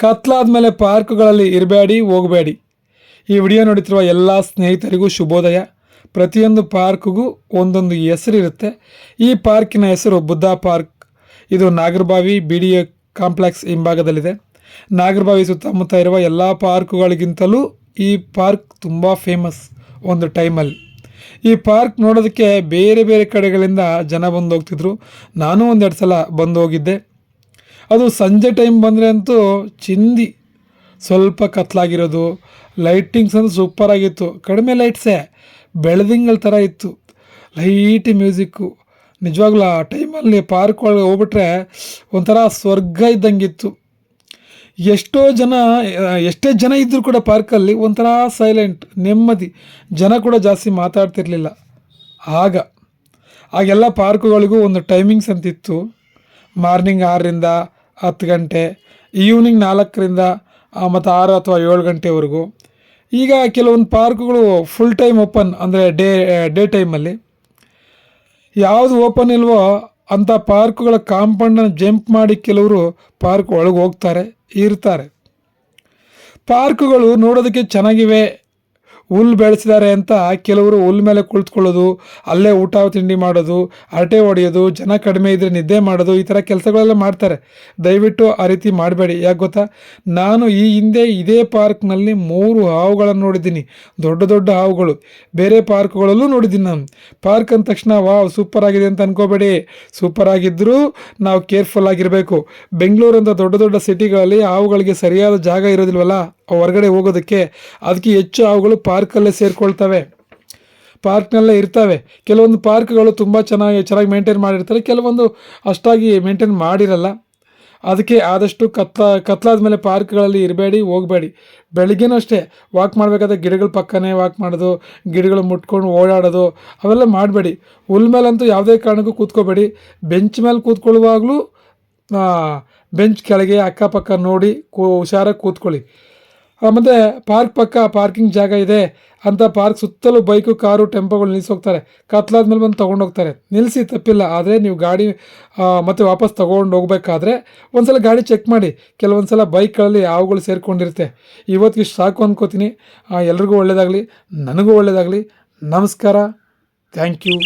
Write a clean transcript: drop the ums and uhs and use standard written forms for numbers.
ಕತ್ಲಾದ್ಮೇಲೆ ಪಾರ್ಕ್ಗಳಲ್ಲಿ ಇರಬೇಡಿ, ಹೋಗಬೇಡಿ. ಈ ವಿಡಿಯೋ ನೋಡುತ್ತಿರುವ ಎಲ್ಲ ಸ್ನೇಹಿತರಿಗೂ ಶುಭೋದಯ. ಪ್ರತಿಯೊಂದು ಪಾರ್ಕ್ಗೂ ಒಂದೊಂದು ಹೆಸರಿರುತ್ತೆ. ಈ ಪಾರ್ಕಿನ ಹೆಸರು ಬುದ್ಧ ಪಾರ್ಕ್. ಇದು ನಾಗರಬಾವಿ BDA ಕಾಂಪ್ಲೆಕ್ಸ್ ಹಿಂಭಾಗದಲ್ಲಿದೆ. ನಾಗರಬಾವಿ ಸುತ್ತಮುತ್ತ ಇರುವ ಎಲ್ಲ ಪಾರ್ಕ್ಗಳಿಗಿಂತಲೂ ಈ ಪಾರ್ಕ್ ತುಂಬ ಫೇಮಸ್ ಒಂದು ಟೈಮಲ್ಲಿ. ಈ ಪಾರ್ಕ್ ನೋಡೋದಕ್ಕೆ ಬೇರೆ ಬೇರೆ ಕಡೆಗಳಿಂದ ಜನ ಬಂದು ಹೋಗ್ತಿದ್ರು. ನಾನು ಒಂದೆರಡು ಸಲ ಬಂದು ಹೋಗಿದ್ದೆ. ಅದು ಸಂಜೆ ಟೈಮ್ ಬಂದರೆ ಅಂತೂ ಚಿಂದಿ, ಸ್ವಲ್ಪ ಕತ್ಲಾಗಿರೋದು, ಲೈಟಿಂಗ್ಸ್ ಅಂತೂ ಸೂಪರಾಗಿತ್ತು. ಕಡಿಮೆ ಲೈಟ್ಸೇ, ಬೆಳದಿಂಗಳ ಥರ ಇತ್ತು, ಲೈಟ್ ಮ್ಯೂಸಿಕ್ಕು. ನಿಜವಾಗ್ಲೂ ಆ ಟೈಮಲ್ಲಿ ಪಾರ್ಕ್ ಒಳಗೆ ಹೋಗ್ಬಿಟ್ರೆ ಒಂಥರ ಸ್ವರ್ಗ ಇದ್ದಂಗಿತ್ತು. ಎಷ್ಟೇ ಜನ ಇದ್ದರೂ ಕೂಡ ಪಾರ್ಕಲ್ಲಿ ಒಂಥರ ಸೈಲೆಂಟ್, ನೆಮ್ಮದಿ. ಜನ ಕೂಡ ಜಾಸ್ತಿ ಮಾತಾಡ್ತಿರ್ಲಿಲ್ಲ. ಆಗೆಲ್ಲ ಪಾರ್ಕುಗಳಿಗೂ ಒಂದು ಟೈಮಿಂಗ್ಸ್ ಅಂತಿತ್ತು. ಮಾರ್ನಿಂಗ್ 6ರಿಂದ 10 ಗಂಟೆ, ಈವ್ನಿಂಗ್ 4ರಿಂದ ಮತ್ತು 6 ಅಥವಾ 7 ಗಂಟೆವರೆಗೂ. ಈಗ ಕೆಲವೊಂದು ಪಾರ್ಕುಗಳು ಫುಲ್ ಟೈಮ್ ಓಪನ್, ಅಂದರೆ ಡೇ ಟೈಮಲ್ಲಿ. ಯಾವುದು ಓಪನ್ ಇಲ್ವೋ ಅಂಥ ಪಾರ್ಕುಗಳ ಕಾಂಪೌಂಡನ್ನು ಜಂಪ್ ಮಾಡಿ ಕೆಲವರು ಪಾರ್ಕ್ ಒಳಗೆ ಹೋಗ್ತಾರೆ, ಇರ್ತಾರೆ. ಪಾರ್ಕುಗಳು ನೋಡೋದಕ್ಕೆ ಚೆನ್ನಾಗಿವೆ, ಹುಲ್ಲು ಬೆಳೆಸಿದ್ದಾರೆ ಅಂತ ಕೆಲವರು ಹುಲ್ಲು ಮೇಲೆ ಕುಳಿತುಕೊಳ್ಳೋದು, ಅಲ್ಲೇ ಊಟ ತಿಂಡಿ ಮಾಡೋದು, ಹರಟೆ ಹೊಡೆಯೋದು, ಜನ ಕಡಿಮೆ ಇದ್ದರೆ ನಿದ್ದೆ ಮಾಡೋದು, ಈ ಥರ ಕೆಲಸಗಳೆಲ್ಲ ಮಾಡ್ತಾರೆ. ದಯವಿಟ್ಟು ಆ ರೀತಿ ಮಾಡಬೇಡಿ. ಯಾಕೆ ಗೊತ್ತಾ, ನಾನು ಈ ಹಿಂದೆ ಇದೇ ಪಾರ್ಕ್ನಲ್ಲಿ 3 ಹಾವುಗಳನ್ನು ನೋಡಿದ್ದೀನಿ, ದೊಡ್ಡ ದೊಡ್ಡ ಹಾವುಗಳು. ಬೇರೆ ಪಾರ್ಕ್ಗಳಲ್ಲೂ ನೋಡಿದ್ದೀನಿ ನಾನು. ಪಾರ್ಕ್ ಅಂದ ತಕ್ಷಣ ವಾವ್ ಸೂಪರ್ ಆಗಿದೆ ಅಂತ ಅನ್ಕೋಬೇಡಿ. ಸೂಪರ್ ಆಗಿದ್ದರೂ ನಾವು ಕೇರ್ಫುಲ್ ಆಗಿರಬೇಕು. ಬೆಂಗಳೂರಂಥ ದೊಡ್ಡ ದೊಡ್ಡ ಸಿಟಿಗಳಲ್ಲಿ ಹಾವುಗಳಿಗೆ ಸರಿಯಾದ ಜಾಗ ಇರೋದಿಲ್ವಲ್ಲ ಹೊರಗಡೆ ಹೋಗೋದಕ್ಕೆ, ಅದಕ್ಕೆ ಹೆಚ್ಚು ಹಾವುಗಳು ಪಾರ್ಕಲ್ಲೇ ಸೇರಿಕೊಳ್ತವೆ, ಪಾರ್ಕ್ನಲ್ಲೇ ಇರ್ತವೆ. ಕೆಲವೊಂದು ಪಾರ್ಕ್ಗಳು ತುಂಬ ಚೆನ್ನಾಗಿ ಮೇಂಟೈನ್ ಮಾಡಿರ್ತಾರೆ, ಕೆಲವೊಂದು ಅಷ್ಟಾಗಿ ಮೇಂಟೈನ್ ಮಾಡಿರಲ್ಲ. ಅದಕ್ಕೆ ಆದಷ್ಟು ಕತ್ಲಾದ ಮೇಲೆ ಪಾರ್ಕ್ಗಳಲ್ಲಿ ಇರಬೇಡಿ, ಹೋಗಬೇಡಿ. ಬೆಳಿಗ್ಗೆನೂ ಅಷ್ಟೇ, ವಾಕ್ ಮಾಡಬೇಕಾದ್ರೆ ಗಿಡಗಳ ಪಕ್ಕನೇ ವಾಕ್ ಮಾಡೋದು, ಗಿಡಗಳು ಮುಟ್ಕೊಂಡು ಓಡಾಡೋದು ಅವೆಲ್ಲ ಮಾಡಬೇಡಿ. ಹುಲ್ ಮೇಲಂತೂ ಯಾವುದೇ ಕಾರಣಕ್ಕೂ ಕೂತ್ಕೋಬೇಡಿ. ಬೆಂಚ್ ಮೇಲೆ ಕೂತ್ಕೊಳ್ಳುವಾಗಲೂ ಬೆಂಚ್ ಕೆಳಗೆ ಅಕ್ಕಪಕ್ಕ ನೋಡಿ ಹುಷಾರಾಗಿ ಕೂತ್ಕೊಳ್ಳಿ. ಮತ್ತು ಪಾರ್ಕ್ ಪಕ್ಕ ಪಾರ್ಕಿಂಗ್ ಜಾಗ ಇದೆ ಅಂತ ಪಾರ್ಕ್ ಸುತ್ತಲೂ ಬೈಕು, ಕಾರು, ಟೆಂಪೋಗಳು ನಿಲ್ಲಿಸೋಗ್ತಾರೆ. ಕತ್ಲಾದ್ಮೇಲೆ ಬಂದು ತೊಗೊಂಡೋಗ್ತಾರೆ. ನಿಲ್ಲಿಸಿ, ತಪ್ಪಿಲ್ಲ. ಆದರೆ ನೀವು ಗಾಡಿ ಮತ್ತು ವಾಪಸ್ ತೊಗೊಂಡು ಹೋಗ್ಬೇಕಾದ್ರೆ ಒಂದು ಸಲ ಗಾಡಿ ಚೆಕ್ ಮಾಡಿ. ಕೆಲವೊಂದು ಸಲ ಬೈಕ್ಗಳಲ್ಲಿ ಹಾವುಗಳು ಸೇರಿಕೊಂಡಿರುತ್ತೆ. ಇವತ್ತಿಗೆ ಸಾಕು ಅಂದ್ಕೋತೀನಿ. ಎಲ್ರಿಗೂ ಒಳ್ಳೆಯದಾಗಲಿ, ನನಗೂ ಒಳ್ಳೆಯದಾಗಲಿ. ನಮಸ್ಕಾರ. Thank you.